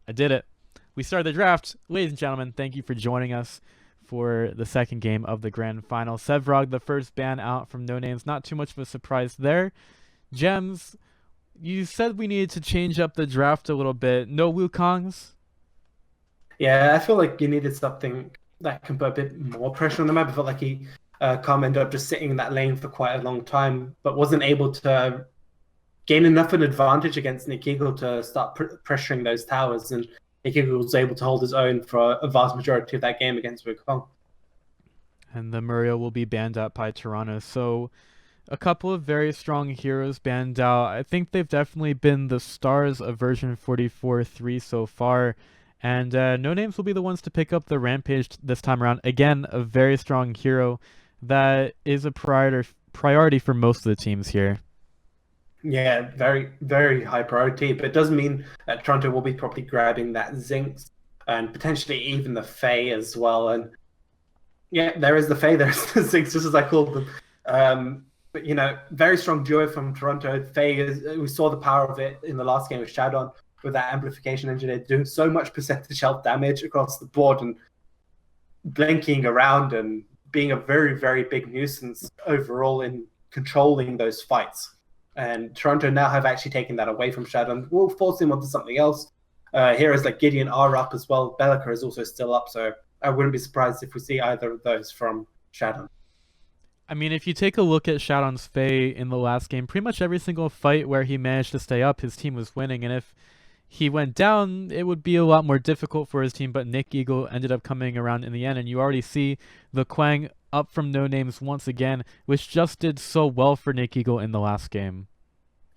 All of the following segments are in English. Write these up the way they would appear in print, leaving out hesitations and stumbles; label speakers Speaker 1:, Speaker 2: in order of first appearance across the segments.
Speaker 1: I did it. We started the draft. Ladies and gentlemen, thank you for joining us for the second game of the grand final. Sevrog, the first ban out from NoNames. Not too much of a surprise there. Gems, you said we needed to change up the draft a little bit. No Wukongs?
Speaker 2: Yeah, I feel like you needed something that can put a bit more pressure on the map. I felt like he Calm ended up just sitting in that lane for quite a long time, but wasn't able to gain enough an advantage against Nick Eagle to start pressuring those towers. And Nick Eagle was able to hold his own for a vast majority of that game against Wukong.
Speaker 1: And the Muriel will be banned out by Toronto. So a couple of very strong heroes banned out. I think they've definitely been the stars of version 44.3 so far. And NoNames will be the ones to pick up the Rampage this time around. Again, a very strong hero that is a priority for most of the teams here.
Speaker 2: Yeah, very, very high priority, but it does mean that Toronto will be probably grabbing that Zinx and potentially even the Fae as well. And yeah, there is the Fae, there's the Zinx, just as I called them. But very strong duo from Toronto. Fae we saw the power of it in the last game with Shadon with that amplification engineer doing so much percentage health damage across the board and blinking around and being a very, very big nuisance overall in controlling those fights. And Toronto now have actually taken that away from Shadow and will force him onto something else. Heroes like Gideon are up as well. Bellica is also still up, so I wouldn't be surprised if we see either of those from Shadow.
Speaker 1: I mean, if you take a look at Shadon's Fae in the last game, pretty much every single fight where he managed to stay up, his team was winning. And if he went down, it would be a lot more difficult for his team. But Nick Eagle ended up coming around in the end. And you already see the Quang up from NoNames once again, which just did so well for Nick Eagle in the last game.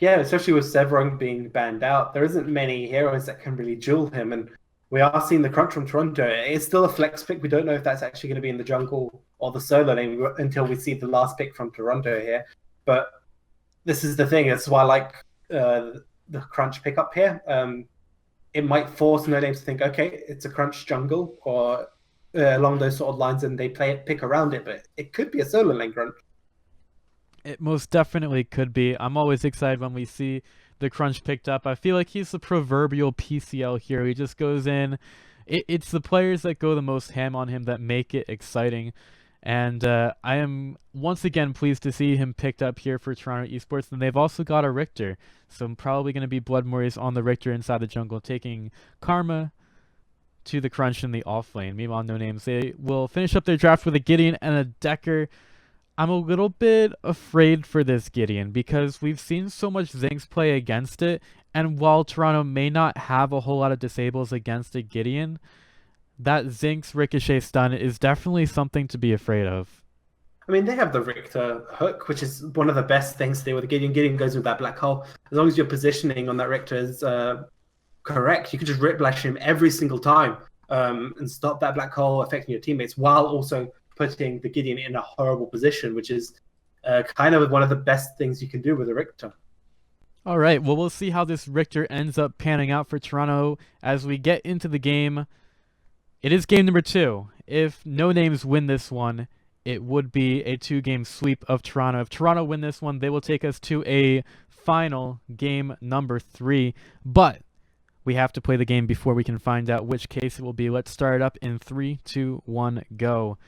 Speaker 2: Yeah, especially with Severong being banned out, there isn't many heroes that can really duel him. And we are seeing the crunch from Toronto. It's still a flex pick. We don't know if that's actually going to be in the jungle or the solo lane until we see the last pick from Toronto here. But this is the thing. That's why I like the crunch pickup here. It might force NoNames to think, okay, it's a crunch jungle or along those sort of lines, and they pick around it. But it could be a solo lane crunch.
Speaker 1: It most definitely could be. I'm always excited when we see the crunch picked up. I feel like he's the proverbial PCL hero. He just goes in. It's the players that go the most ham on him that make it exciting. And I am once again pleased to see him picked up here for Toronto Esports. And they've also got a Richter. So I'm probably going to be Blood Murray's on the Richter inside the jungle, taking Karma to the crunch in the off lane. Meanwhile, NoNames, they will finish up their draft with a Gideon and a Decker. I'm a little bit afraid for this Gideon because we've seen so much Zinx play against it, and while Toronto may not have a whole lot of disables against a Gideon, that Zinx Ricochet stun is definitely something to be afraid of.
Speaker 2: I mean, they have the Richter hook, which is one of the best things to do with Gideon. Gideon goes with that black hole. As long as your positioning on that Richter is correct, you can just rip blash him every single time and stop that black hole affecting your teammates while also putting the Gideon in a horrible position, which is kind of one of the best things you can do with a Richter.
Speaker 1: All right, well, we'll see how this Richter ends up panning out for Toronto as we get into the game. It is game number 2. If NoNames win this one, it would be a 2-game sweep of Toronto. If Toronto win this one, they will take us to a final game number 3. But we have to play the game before we can find out which case it will be. Let's start it up in 3, 2, 1, go.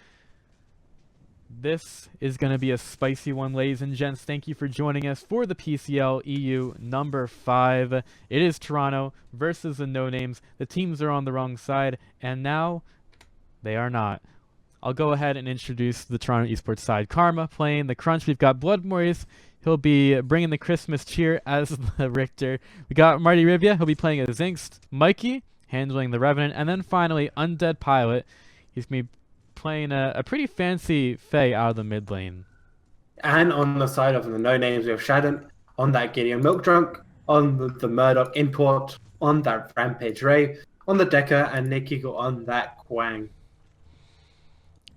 Speaker 1: This is going to be a spicy one, ladies and gents. Thank you for joining us for the PCL EU number 5. It is Toronto versus the NoNames. The teams are on the wrong side, and now they are not. I'll go ahead and introduce the Toronto Esports side. Karma playing the Crunch. We've got Blood Morris. He'll be bringing the Christmas cheer as the Richter. We got Marty Rivia. He'll be playing as Zinx. Mikey handling the Revenant. And then finally, Undead Pilot. He's going to be playing a pretty fancy Fae out of the mid lane.
Speaker 2: And on the side of the NoNames, we have Shadon on that Gideon Milk Drunk, on the Murdoch Import, on that Rampage Ray, on the Decker, and Nick Eagle on that Quang.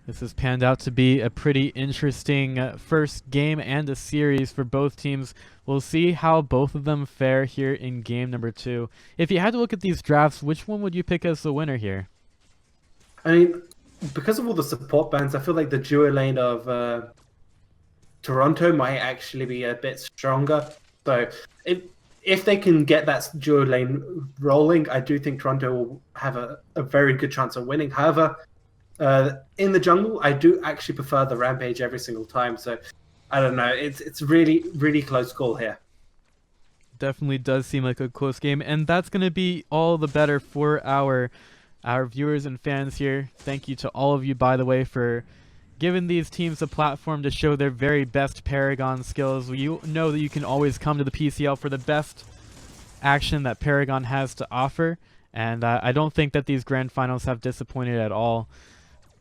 Speaker 1: This has panned out to be a pretty interesting first game and a series for both teams. We'll see how both of them fare here in game number 2. If you had to look at these drafts, which one would you pick as the winner here?
Speaker 2: I mean, because of all the support bans, I feel like the duo lane of Toronto might actually be a bit stronger. So if if they can get that duo lane rolling, I do think Toronto will have a very good chance of winning. However, in the jungle, I do actually prefer the Rampage every single time. So I don't know. It's really, really close call here.
Speaker 1: Definitely does seem like a close game, and that's going to be all the better for our viewers and fans here. Thank you to all of you, by the way, for giving these teams a platform to show their very best Paragon skills. You know that you can always come to the PCL for the best action that Paragon has to offer, and I don't think that these grand finals have disappointed at all.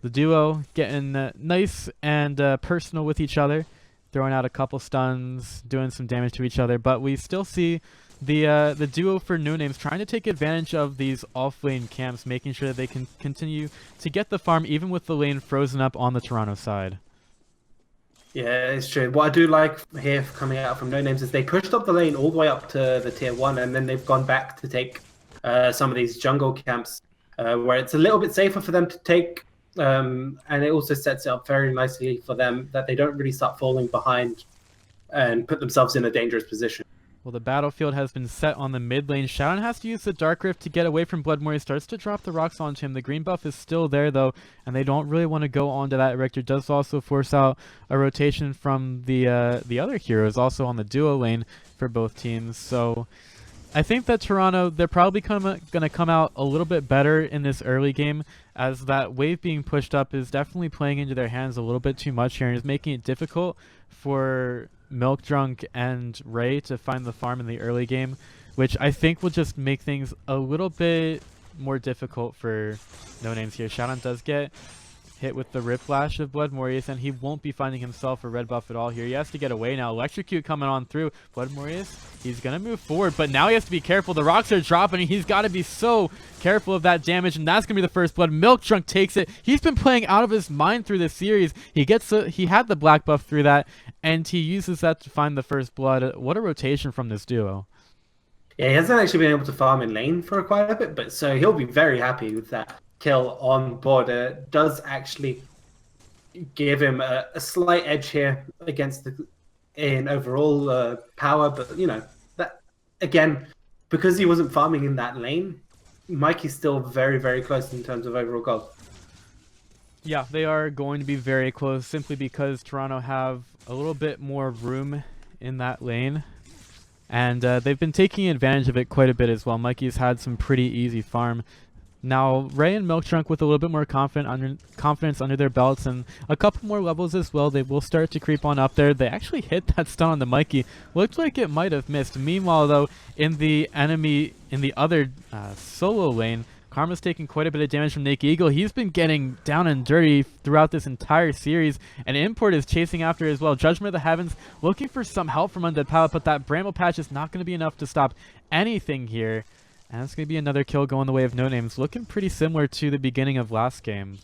Speaker 1: The duo getting nice and personal with each other, throwing out a couple stuns, doing some damage to each other, but we still see the duo for NoNames trying to take advantage of these off-lane camps, making sure that they can continue to get the farm even with the lane frozen up on the Toronto side.
Speaker 2: Yeah, it's true. What I do like here coming out from NoNames is they pushed up the lane all the way up to the tier 1, and then they've gone back to take some of these jungle camps where it's a little bit safer for them to take. And it also sets it up very nicely for them that they don't really start falling behind and put themselves in a dangerous position.
Speaker 1: Well, the battlefield has been set on the mid lane. Shadowin has to use the Dark Rift to get away from Bloodmore. He starts to drop the rocks onto him. The green buff is still there, though, and they don't really want to go onto that. Richter does also force out a rotation from the other heroes, also on the duo lane for both teams. So I think that Toronto, they're probably going to come out a little bit better in this early game, as that wave being pushed up is definitely playing into their hands a little bit too much here and is making it difficult for Milk Drunk and Ray to find the farm in the early game, which I think will just make things a little bit more difficult for NoNames here. Shadowin does get hit with the Riplash of Bloodmorius, and he won't be finding himself a red buff at all here. He has to get away now. Electrocute coming on through. Bloodmorius, he's going to move forward, but now he has to be careful. The rocks are dropping, and he's got to be so careful of that damage, and that's going to be the first blood. Milk Drunk takes it. He's been playing out of his mind through this series. He had the black buff through that, and he uses that to find the first blood. What a rotation from this duo.
Speaker 2: Yeah, he hasn't actually been able to farm in lane for quite a bit, but so he'll be very happy with that kill on board. Does actually give him a slight edge here against in overall power, but you know that again, because he wasn't farming in that lane, Mikey's still very, very close in terms of overall gold.
Speaker 1: Yeah, they are going to be very close simply because Toronto have a little bit more room in that lane, and they've been taking advantage of it quite a bit as well. Mikey's had some pretty easy farm. Now, Ray and Milk Drunk with a little bit more confidence under their belts and a couple more levels as well, they will start to creep on up there. They actually hit that stun on the Mikey. Looked like it might have missed. Meanwhile, though, in the other solo lane, Karma's taking quite a bit of damage from Naked Eagle. He's been getting down and dirty throughout this entire series, and Import is chasing after as well. Judgment of the Heavens looking for some help from Undead Palette, but that Bramble Patch is not going to be enough to stop anything here. And it's going to be another kill going the way of NoNames, looking pretty similar to the beginning of last game.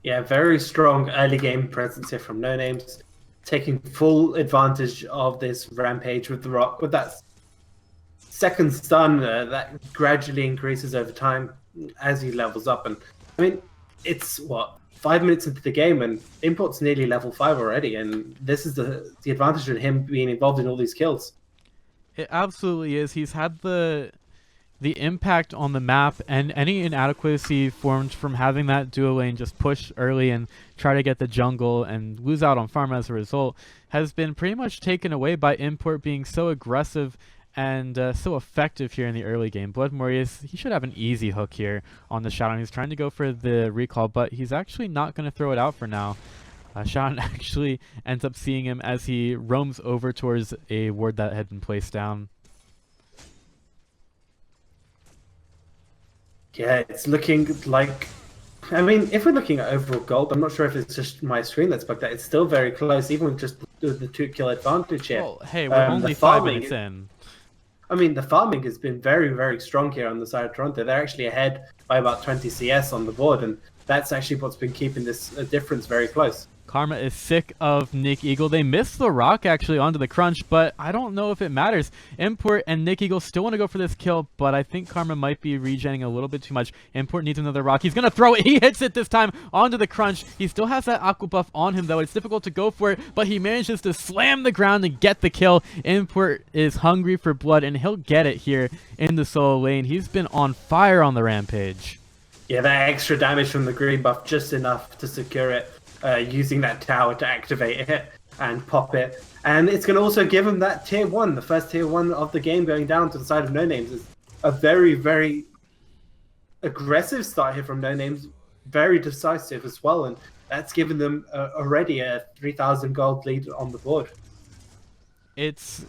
Speaker 2: Yeah, very strong early game presence here from NoNames, taking full advantage of this Rampage with the rock, with that second stun that gradually increases over time as he levels up. And I mean, it's what, 5 minutes into the game, and Import's nearly level 5 already, and this is the advantage of him being involved in all these kills.
Speaker 1: It absolutely is. He's had the impact on the map, and any inadequacy formed from having that duo lane just push early and try to get the jungle and lose out on farm as a result has been pretty much taken away by Import being so aggressive and so effective here in the early game. Bloodmorius, he should have an easy hook here on the Shadowin. He's trying to go for the recall, but he's actually not going to throw it out for now. Shadowin actually ends up seeing him as he roams over towards a ward that had been placed down.
Speaker 2: Yeah, it's looking like, I mean, if we're looking at overall gold, I'm not sure if it's just my screen that's bugged out. It's still very close, even with just the 2-kill advantage here.
Speaker 1: Well, hey, we're only 5 minutes in.
Speaker 2: I mean, the farming has been very, very strong here on the side of Toronto. They're actually ahead by about 20 CS on the board, and that's actually what's been keeping this difference very close.
Speaker 1: Karma is sick of Nick Eagle. They missed the rock actually onto the crunch, but I don't know if it matters. Import and Nick Eagle still want to go for this kill, but I think Karma might be regenning a little bit too much. Import needs another rock. He's going to throw it. He hits it this time onto the crunch. He still has that aqua buff on him, though. It's difficult to go for it, but he manages to slam the ground and get the kill. Import is hungry for blood, and he'll get it here in the solo lane. He's been on fire on the rampage.
Speaker 2: Yeah, that extra damage from the green buff, just enough to secure it, using that tower to activate it and pop it. And it's going to also give him that tier 1, the first tier 1 of the game going down to the side of NoNames. Is a very, very aggressive start here from NoNames, very decisive as well. And that's given them already a 3,000 gold lead on the board.
Speaker 1: It's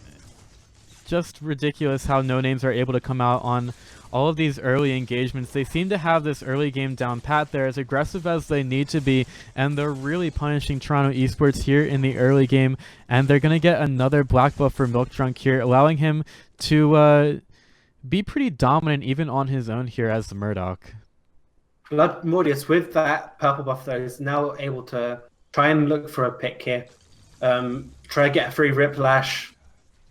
Speaker 1: just ridiculous how NoNames are able to come out on all of these early engagements. They seem to have this early game down pat. They're as aggressive as they need to be, and they're really punishing Toronto Esports here in the early game, and they're going to get another black buff for Milk Drunk here, allowing him to be pretty dominant even on his own here as the Murdoch.
Speaker 2: Blood Mordius with that purple buff though is now able to try and look for a pick here. Try to get a free Riplash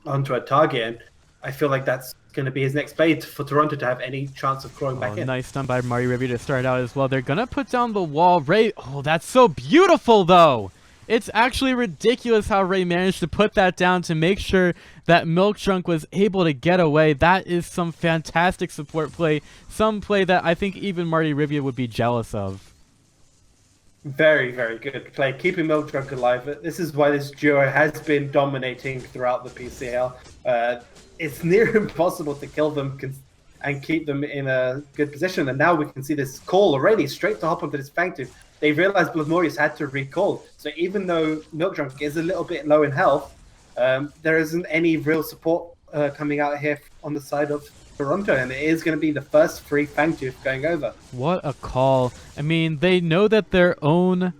Speaker 2: onto a target, and I feel like that's going to be his next play for Toronto to have any chance of clawing back in.
Speaker 1: Nice stun by Marty Ribby to start out as well. They're going to put down the wall. Ray, oh, that's so beautiful though. It's actually ridiculous how Ray managed to put that down to make sure that Milk Drunk was able to get away. That is some fantastic support play. Some play that I think even Marty Rivia would be jealous of.
Speaker 2: Very, very good play. Keeping Milk Drunk alive. This is why this duo has been dominating throughout the PCL. It's near impossible to kill them and keep them in a good position. And now we can see this call already straight to hop onto this Fang Tooth. They realized Blood Mordius had to recall. So even though Milk Drunk is a little bit low in health, there isn't any real support coming out here on the side of Toronto, and it is going to be the first free Fang Tooth going over.
Speaker 1: What a call. I mean, they know that their own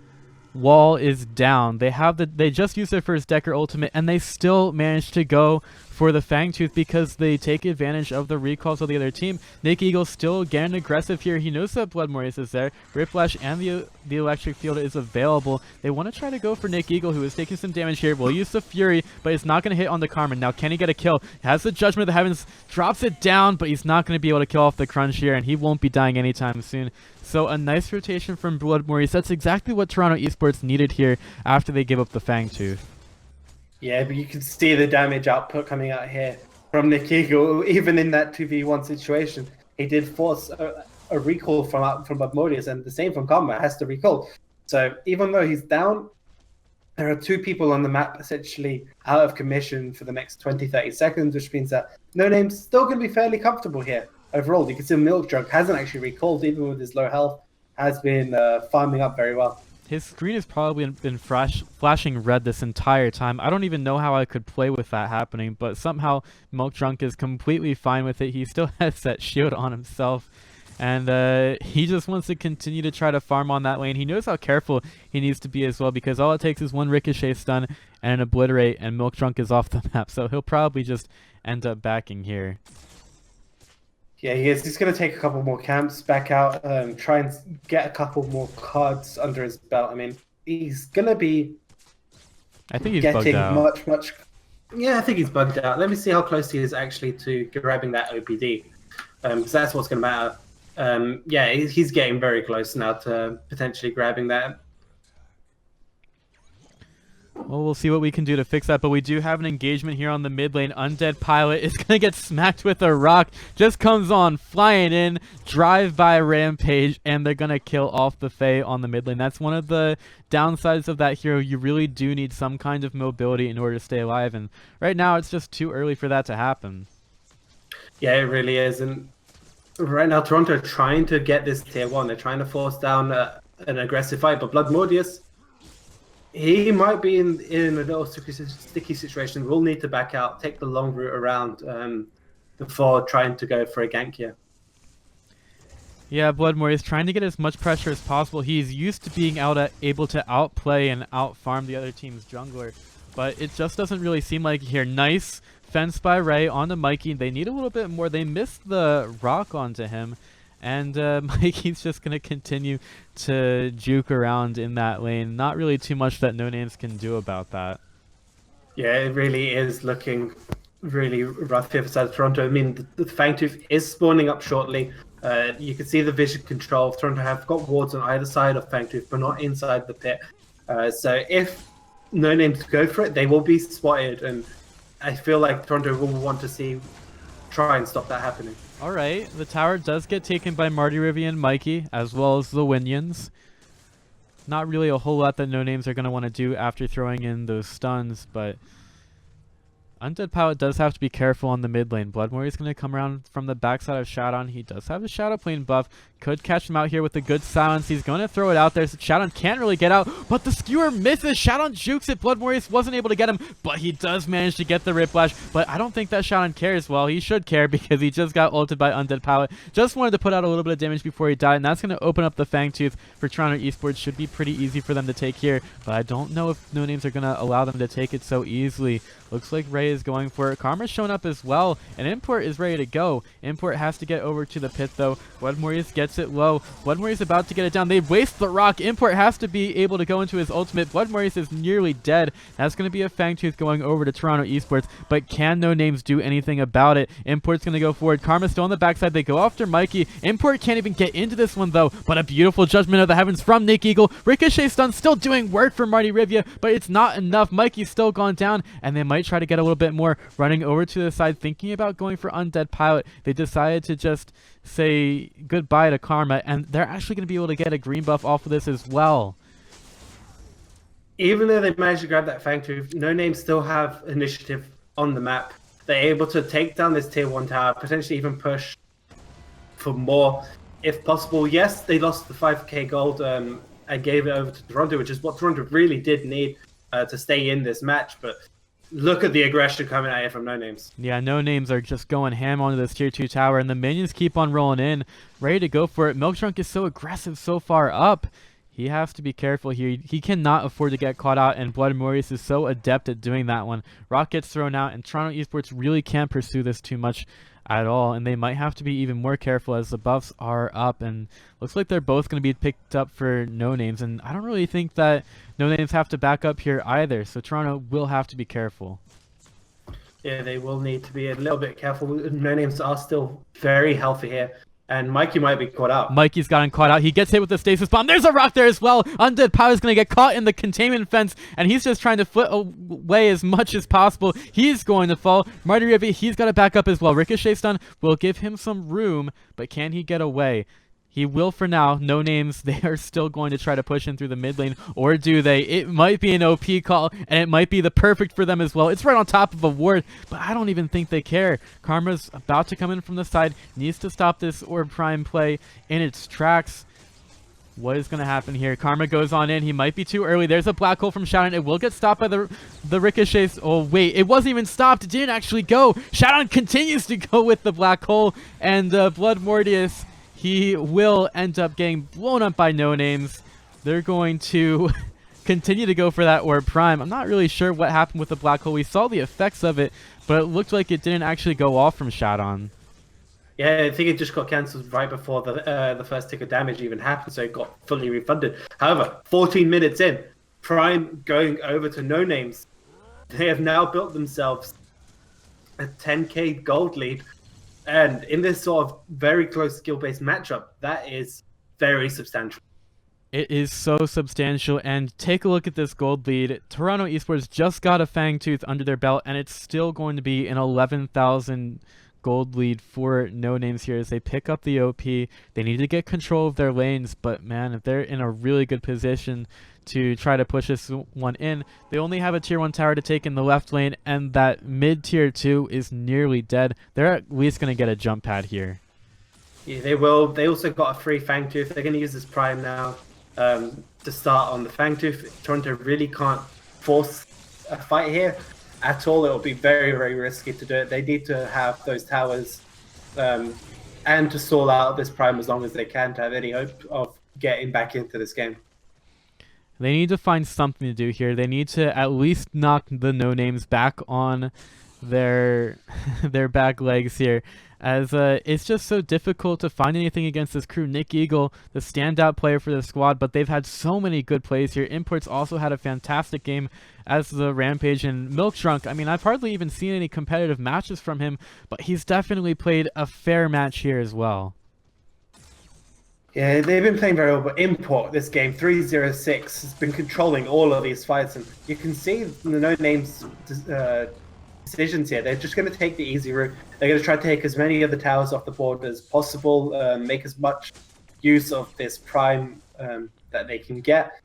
Speaker 1: wall is down. They just used their first Decker ultimate, and they still managed to go for the Fang Tooth because they take advantage of the recalls of the other team. Nick Eagle still getting aggressive here. He knows that Blood Mordius is there. Riplash and the electric field is available. They want to try to go for Nick Eagle, who is taking some damage here. Will use the Fury, but it's not going to hit on the Carmen. Now, can he get a kill? Has the Judgment of the Heavens, drops it down, but he's not going to be able to kill off the Crunch here, and he won't be dying anytime soon. So a nice rotation from Blood Mordius. That's exactly what Toronto Esports needed here after they give up the Fang Tooth.
Speaker 2: Yeah, but you can see the damage output coming out here from Nick Eagle. Even in that 2v1 situation, he did force a recall from Blood Mordius, and the same from Karma, has to recall. So even though he's down, there are 2 people on the map essentially out of commission for the next 20-30 seconds, which means that NoName's still going to be fairly comfortable here. Overall, you can see Milk Drunk hasn't actually recalled, even with his low health, has been farming up very well. His
Speaker 1: screen has probably been flashing red this entire time. I don't even know how I could play with that happening, but somehow Milk Drunk is completely fine with it. He still has that shield on himself, and he just wants to continue to try to farm on that lane. He knows how careful he needs to be as well, because all it takes is one Ricochet stun and an Obliterate, and Milk Drunk is off the map, so he'll probably just end up backing here.
Speaker 2: Yeah, he is. He's going to take a couple more camps back out, try and get a couple more cards under his belt. I mean, he's going to be
Speaker 1: I think he's
Speaker 2: getting
Speaker 1: bugged out.
Speaker 2: much... Yeah, I think he's bugged out. Let me see how close he is actually to grabbing that OPD, because that's what's going to matter. Yeah, he's getting very close now to potentially grabbing that.
Speaker 1: Well, we'll see what we can do to fix that, but we do have an engagement here on the mid lane. Undead Pilot is going to get smacked with a rock. Just comes on, flying in, drive-by rampage, and they're going to kill off the Fae on the mid lane. That's one of the downsides of that hero. You really do need some kind of mobility in order to stay alive, and right now it's just too early for that to happen.
Speaker 2: Yeah, it really is, and right now Toronto are trying to get this tier 1. They're trying to force down an aggressive fight, but Blood Mordius, he might be in a little sticky situation. We'll need to back out, take the long route around before trying to go for a gank here.
Speaker 1: Yeah, Blood Mordius trying to get as much pressure as possible. He's used to being able to outplay and outfarm the other team's jungler, but it just doesn't really seem like here. Nice fence by Ray onto Mikey. They need a little bit more. They missed the rock onto him, And Mikey's just going to continue to juke around in that lane. Not really too much that NoNames can do about that.
Speaker 2: Yeah, it really is looking really rough here for South Toronto. I mean, the Fangtooth is spawning up shortly. You can see the vision control. Toronto have got wards on either side of Fangtooth, but not inside the pit. So if NoNames go for it, they will be spotted, and I feel like Toronto will want to try and stop that happening.
Speaker 1: All right, the tower does get taken by Marty, Rivy, and Mikey, as well as the Winions. Not really a whole lot that NoNames are going to want to do after throwing in those stuns, but Undead Pilot does have to be careful on the mid lane. Bloodmore is going to come around from the backside of Shadon. He does have the Shadow Plane buff. Could catch him out here with a good silence. He's going to throw it out there. So Shadon can't really get out, but the skewer misses. Shadon jukes it. Bloodmore wasn't able to get him, but he does manage to get the Riplash. But I don't think that Shadon cares. Well, he should care because he just got ulted by Undead Pilot. Just wanted to put out a little bit of damage before he died, and that's going to open up the Fangtooth for Toronto Esports. Should be pretty easy for them to take here, but I don't know if NoNames are going to allow them to take it so easily. Looks like Ray is going for it. Karma's shown up as well, and Import is ready to go. Import has to get over to the pit, though. Bloodmorius gets it low. Bloodmorius about to get it down. They waste the rock. Import has to be able to go into his ultimate. Bloodmorius is nearly dead. That's going to be a Fangtooth going over to Toronto Esports, but can NoNames do anything about it? Import's going to go forward. Karma's still on the backside. They go after Mikey. Import can't even get into this one, though, but a beautiful judgment of the heavens from Nick Eagle. Ricochet stun still doing work for Marty Rivia, but it's not enough. Mikey's still gone down, and they might try to get a little bit more. Running over to the side, thinking about going for Undead Pilot. They decided to just say goodbye to Karma, and they're actually going to be able to get a green buff off of this as well.
Speaker 2: Even though they've managed to grab that Fangtooth, NoNames still have initiative on the map. They're able to take down this tier 1 tower, potentially even push for more if possible. Yes, they lost the 5k gold and gave it over to Toronto, which is what Toronto really did need to stay in this match, but look at the aggression coming out here from NoNames.
Speaker 1: Yeah, NoNames are just going ham onto this tier 2 tower, and the minions keep on rolling in, ready to go for it. Milktrunk is so aggressive so far up. He has to be careful here. He cannot afford to get caught out, and Bloodmorius is so adept at doing that one. Rock gets thrown out, and Toronto Esports really can't pursue this too much at all, and they might have to be even more careful as the buffs are up, and looks like they're both going to be picked up for NoNames, and I don't really think that NoNames have to back up here either, so Toronto will have to be careful.
Speaker 2: Yeah, they will need to be a little bit careful. NoNames are still very healthy here, and Mikey might be caught out.
Speaker 1: Mikey's gotten caught out. He gets hit with the stasis bomb. There's a rock there as well. Undead Pilot's going to get caught in the containment fence, and he's just trying to flit away as much as possible. He's going to fall. Marty Rivy, he's got to back up as well. Ricochet stun will give him some room, but can he get away? He will for now. NoNames, they are still going to try to push in through the mid lane, or do they? It might be an OP call, and it might be the perfect for them as well. It's right on top of a ward, but I don't even think they care. Karma's about to come in from the side, needs to stop this Orb Prime play in its tracks. What is going to happen here? Karma goes on in. He might be too early. There's a black hole from Shadon. It will get stopped by the ricochets. Oh, wait. It wasn't even stopped. It didn't actually go. Shadon continues to go with the black hole, and Bloodmorius, he will end up getting blown up by NoNames. They're going to continue to go for that Orb Prime. I'm not really sure what happened with the black hole. We saw the effects of it, but it looked like it didn't actually go off from Shadon.
Speaker 2: Yeah, I think it just got cancelled right before the first tick of damage even happened, so it got fully refunded. However, 14 minutes in, Prime going over to NoNames. They have now built themselves a 10k gold lead. And in this sort of very close skill-based matchup, that is very substantial.
Speaker 1: It is so substantial, and take a look at this gold lead. Toronto Esports just got a Fangtooth under their belt, and it's still going to be an 11,000 gold lead for NoNames here as they pick up the OP. They need to get control of their lanes, but man, if they're in a really good position to try to push this one in, they only have a tier 1 tower to take in the left lane, and that mid tier 2 is nearly dead. They're at least going to get a jump pad here.
Speaker 2: Yeah, they will. They also got a free Fangtooth. They're going to use this Prime now to start on the Fangtooth. Toronto really can't force a fight here at all. It will be very, very risky to do it. They need to have those towers and to stall out this Prime as long as they can to have any hope of getting back into this game.
Speaker 1: They need to find something to do here. They need to at least knock the NoNames back on their their back legs here, as it's just so difficult to find anything against this crew. Nick Eagle, the standout player for the squad, but they've had so many good plays here. Imports also had a fantastic game as the Rampage, and Milk Trunk, I mean, I've hardly even seen any competitive matches from him, but he's definitely played a fair match here as well.
Speaker 2: Yeah, they've been playing very well, but Import, this game, 306, has been controlling all of these fights, and you can see the NoNames decisions here. They're just going to take the easy route. They're going to try to take as many of the towers off the board as possible, make as much use of this prime that they can get,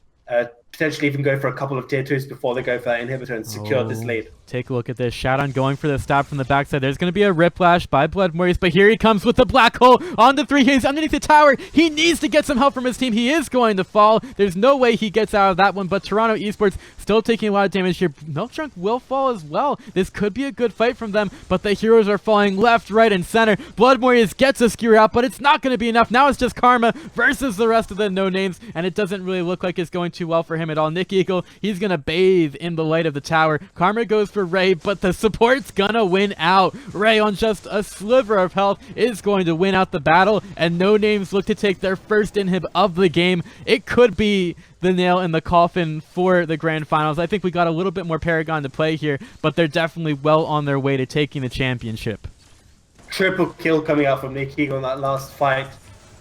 Speaker 2: potentially even go for a couple of tier 2s before they go for that inhibitor and secure this lead.
Speaker 1: Take a look at this. Shadon going for the stab from the backside. There's going to be a Riplash by Blood Maurice, but here he comes with the black hole on the 3. He's underneath the tower. He needs to get some help from his team. He is going to fall. There's no way he gets out of that one, but Toronto Esports still taking a lot of damage here. Milk Trunk will fall as well. This could be a good fight from them, but the heroes are falling left, right, and center. Blood Maurice gets a skewer out, but it's not going to be enough. Now it's just Karma versus the rest of the NoNames, and it doesn't really look like it's going too well for him at all. Nick Eagle, he's going to bathe in the light of the tower. Karma goes for Ray, but the support's gonna win out. Ray, on just a sliver of health, is going to win out the battle, and NoNames look to take their first inhib of the game. It could be the nail in the coffin for the grand finals. I think we got a little bit more Paragon to play here, but they're definitely well on their way to taking the championship.
Speaker 2: Triple kill coming out from Nick Eagle in that last fight.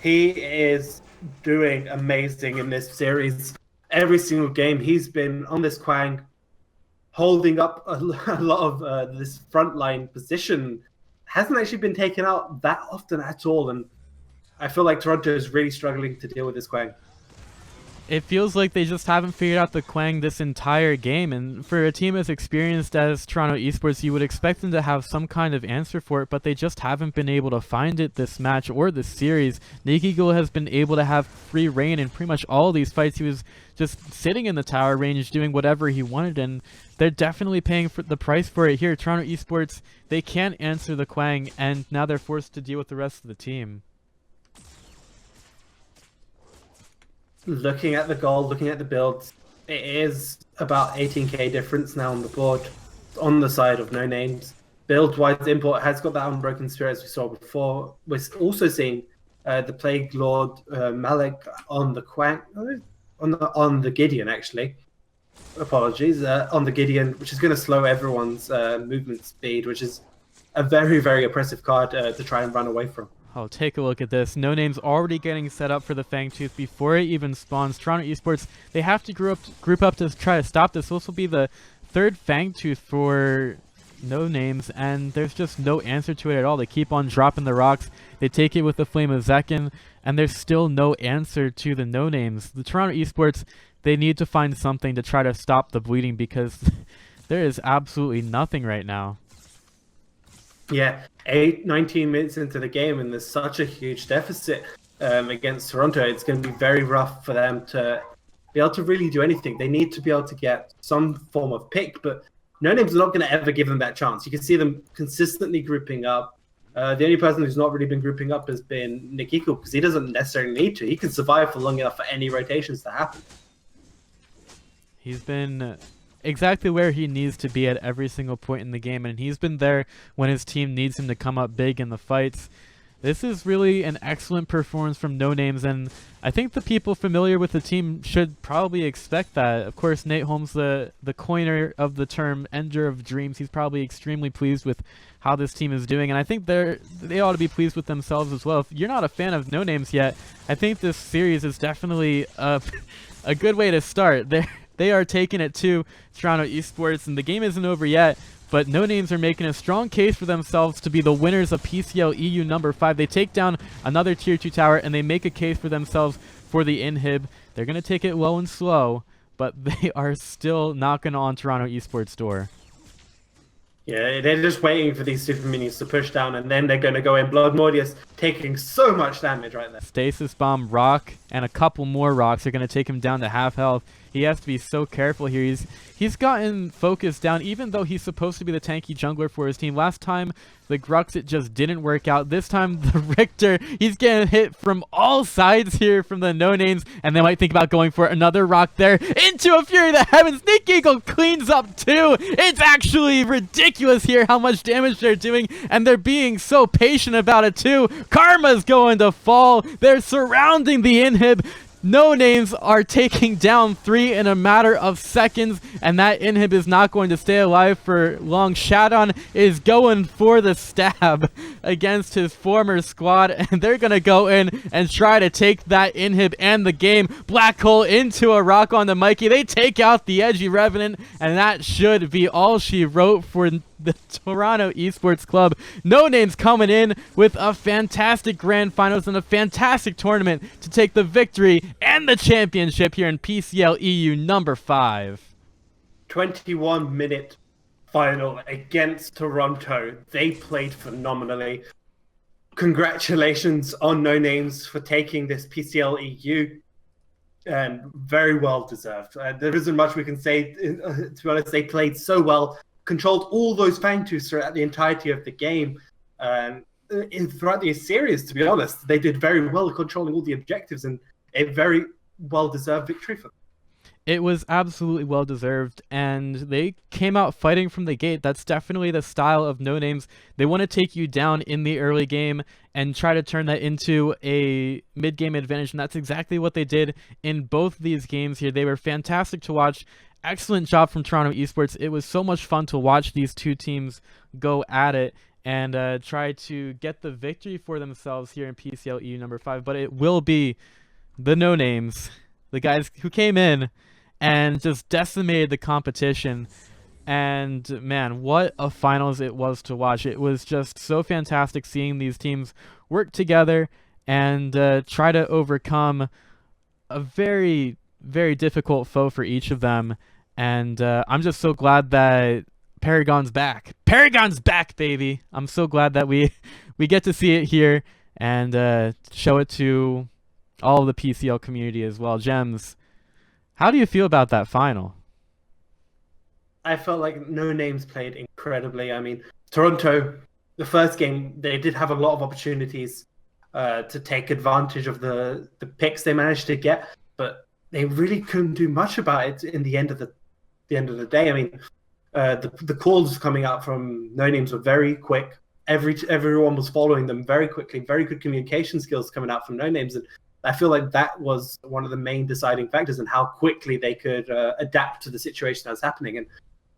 Speaker 2: He is doing amazing in this series. Every single game he's been on this Quang, holding up a lot of this frontline position. Hasn't actually been taken out that often at all, and I feel like Toronto is really struggling to deal with this Quang.
Speaker 1: It feels like they just haven't figured out the Quang this entire game, and for a team as experienced as Toronto Esports, you would expect them to have some kind of answer for it, but they just haven't been able to find it this match or this series. Nick Eagle has been able to have free reign in pretty much all of these fights. He was just sitting in the tower range doing whatever he wanted, and they're definitely paying for the price for it here. Toronto Esports, they can't answer the Quang, and now they're forced to deal with the rest of the team.
Speaker 2: Looking at the gold, looking at the builds, it is about 18k difference now on the board, on the side of NoNames. Build-wise, Import has got that Unbroken Spirit as we saw before. We're also seeing the Plague Lord Malik on the Quang, on the Gideon actually. Apologies, on the Gideon, which is going to slow everyone's movement speed, which is a very, very oppressive card to try and run away from.
Speaker 1: Oh, take a look at this. NoNames already getting set up for the Fangtooth before it even spawns. Toronto Esports, they have to group up to try to stop this. This will be the third Fangtooth for NoNames, and there's just no answer to it at all. They keep on dropping the rocks. They take it with the Flame of Zekin, and there's still no answer to the NoNames. The Toronto Esports, they need to find something to try to stop the bleeding, because there is absolutely nothing right now.
Speaker 2: Yeah, 19 minutes into the game, and there's such a huge deficit against Toronto. It's going to be very rough for them to be able to really do anything. They need to be able to get some form of pick, but NoNames are not going to ever give them that chance. You can see them consistently grouping up. The only person who's not really been grouping up has been Nick Eagle, because he doesn't necessarily need to. He can survive for long enough for any rotations to happen.
Speaker 1: He's been exactly where he needs to be at every single point in the game, and he's been there when his team needs him to come up big in the fights. This is really an excellent performance from NoNames, and I think the people familiar with the team should probably expect that. Of course, Nate Holmes, the coiner of the term Ender of Dreams, he's probably extremely pleased with how this team is doing, and I think they ought to be pleased with themselves as well. If you're not a fan of NoNames yet, I think this series is definitely a good way to start. They are taking it to Toronto Esports, and the game isn't over yet, but NoNames are making a strong case for themselves to be the winners of PCL EU number 5. They take down another tier 2 tower, and they make a case for themselves for the inhib. They're going to take it low and slow, but they are still knocking on Toronto Esports' door.
Speaker 2: Yeah, they're just waiting for these super minions to push down, and then they're going to go in. Blood Mordius taking so much damage right there.
Speaker 1: Stasis Bomb, Rock, and a couple more rocks are going to take him down to half health. He has to be so careful here. He's gotten focused down, even though he's supposed to be the tanky jungler for his team. Last time, the Grux, it just didn't work out. This time, the Richter, he's getting hit from all sides here from the NoNames, and they might think about going for another rock there into a Fury of the Heavens. Sneak Eagle cleans up too. It's actually ridiculous here how much damage they're doing, and they're being so patient about it too. Karma's going to fall. They're surrounding the inhib. NoNames are taking down 3 in a matter of seconds, and that inhib is not going to stay alive for long. Shadon is going for the stab against his former squad, and they're going to go in and try to take that inhib and the game. Black hole into a rock on the Mikey. They take out the edgy Revenant, and that should be all she wrote for the Toronto Esports Club. NoNames coming in with a fantastic grand finals and a fantastic tournament to take the victory and the championship here in PCL EU number 5.
Speaker 2: 21-minute final against Toronto. They played phenomenally. Congratulations on NoNames for taking this PCL EU, and very well deserved. There isn't much we can say. To be honest, they played so well. Controlled all those Fangtooths throughout the entirety of the game. Throughout the series, to be honest, they did very well controlling all the objectives, and a very well-deserved victory for them.
Speaker 1: It was absolutely well-deserved, and they came out fighting from the gate. That's definitely the style of NoNames. They want to take you down in the early game and try to turn that into a mid-game advantage, and that's exactly what they did in both these games here. They were fantastic to watch. Excellent job from Toronto Esports. It was so much fun to watch these two teams go at it and try to get the victory for themselves here in PCL EU number 5. But it will be the NoNames, the guys who came in and just decimated the competition. And man, what a finals it was to watch. It was just so fantastic seeing these teams work together and try to overcome a very, very difficult foe for each of them. And I'm just so glad that Paragon's back. Paragon's back, baby. I'm so glad that we get to see it here and show it to all of the PCL community as well. Gems, how do you feel about that final?
Speaker 2: I felt like NoNames played incredibly. I mean, Toronto, the first game, they did have a lot of opportunities to take advantage of the picks they managed to get, but they really couldn't do much about it in the end of the day. I mean, the calls coming out from NoNames were very quick. Everyone was following them very quickly. Very good communication skills coming out from NoNames, and I feel like that was one of the main deciding factors in how quickly they could adapt to the situation that was happening. And